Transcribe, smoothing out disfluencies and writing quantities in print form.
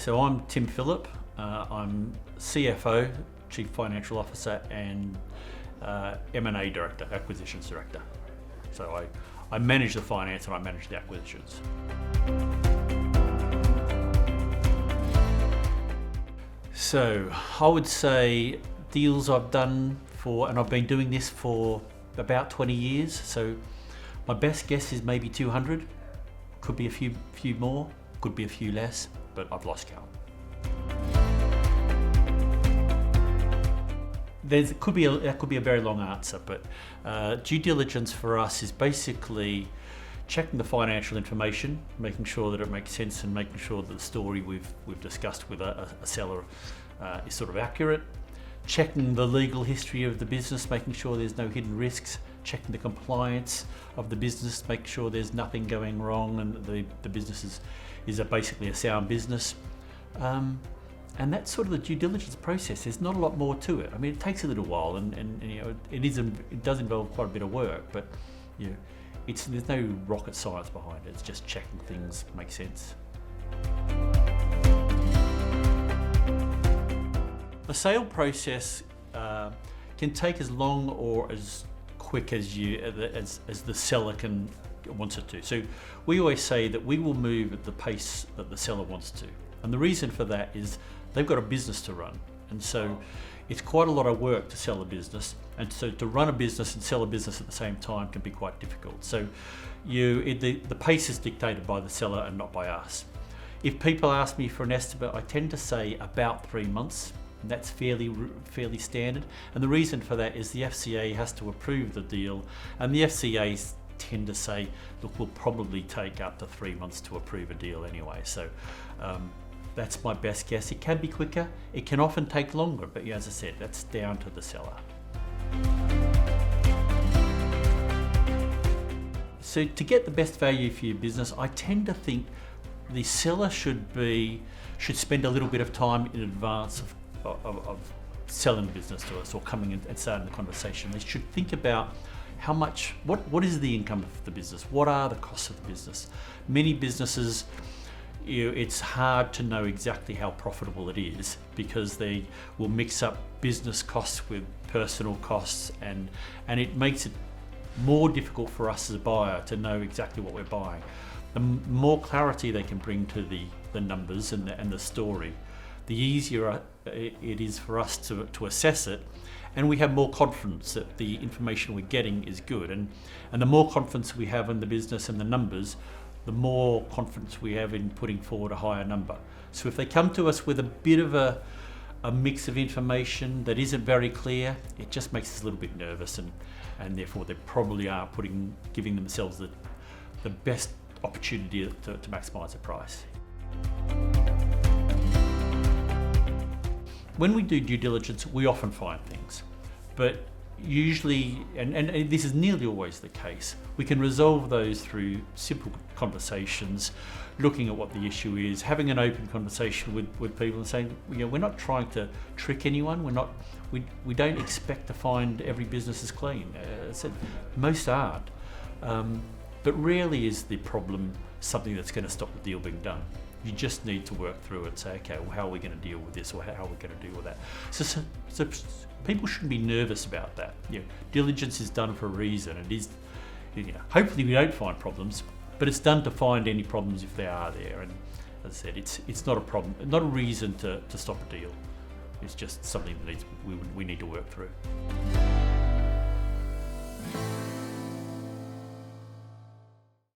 So I'm Tim Phillip. I'm CFO, Chief Financial Officer, and M&A Director, Acquisitions Director. So I manage the finance and I manage the acquisitions. So I would say deals I've done and I've been doing this for about 20 years. So my best guess is maybe 200. Could be a few more, could be a few less, but I've lost count. That could be a very long answer, but due diligence for us is basically checking the financial information, making sure that it makes sense, and making sure that the story we've discussed with a seller is sort of accurate. Checking the legal history of the business, making sure there's no hidden risks. Checking the compliance of the business, make sure there's nothing going wrong and the business is basically a sound business. And that's sort of the due diligence process. There's not a lot more to it. I mean, it takes a little while, and you know, it does involve quite a bit of work, but you know, there's no rocket science behind it. It's just checking things make sense. The sale process can take as long or as quick as the seller wants it to. So we always say that we will move at the pace that the seller wants to. And the reason for that is they've got a business to run. And so it's quite a lot of work to sell a business. And so to run a business and sell a business at the same time can be quite difficult. So the pace is dictated by the seller and not by us. If people ask me for an estimate, I tend to say about 3 months. And that's fairly standard. And the reason for that is the FCA has to approve the deal. And the FCAs tend to say, look, we'll probably take up to 3 months to approve a deal anyway. So that's my best guess. It can be quicker. It can often take longer, but as I said, that's down to the seller. So to get the best value for your business, I tend to think the seller should spend a little bit of time in advance of selling the business to us or coming in and starting the conversation. They should think about what is the income of the business? What are the costs of the business? Many businesses, it's hard to know exactly how profitable it is because they will mix up business costs with personal costs, and it makes it more difficult for us as a buyer to know exactly what we're buying. The more clarity they can bring to the numbers and the story, the easier it is for us to assess it, and we have more confidence that the information we're getting is good. And the more confidence we have in the business and the numbers, the more confidence we have in putting forward a higher number. So if they come to us with a bit of a mix of information that isn't very clear, it just makes us a little bit nervous, and therefore they probably are giving themselves the best opportunity to maximise the price. When we do due diligence, we often find things, but usually, and this is nearly always the case, we can resolve those through simple conversations, looking at what the issue is, having an open conversation with people and saying, we're not trying to trick anyone. We don't expect to find every business is clean. I said most aren't, but rarely is the problem something that's going to stop the deal being done. You just need to work through it and say, okay, well, how are we going to deal with this, or how are we going to deal with that? So people shouldn't be nervous about that. Diligence is done for a reason. It is, hopefully we don't find problems, but it's done to find any problems if they are there. And as I said, it's not a problem, not a reason to stop a deal. It's just something that we need to work through.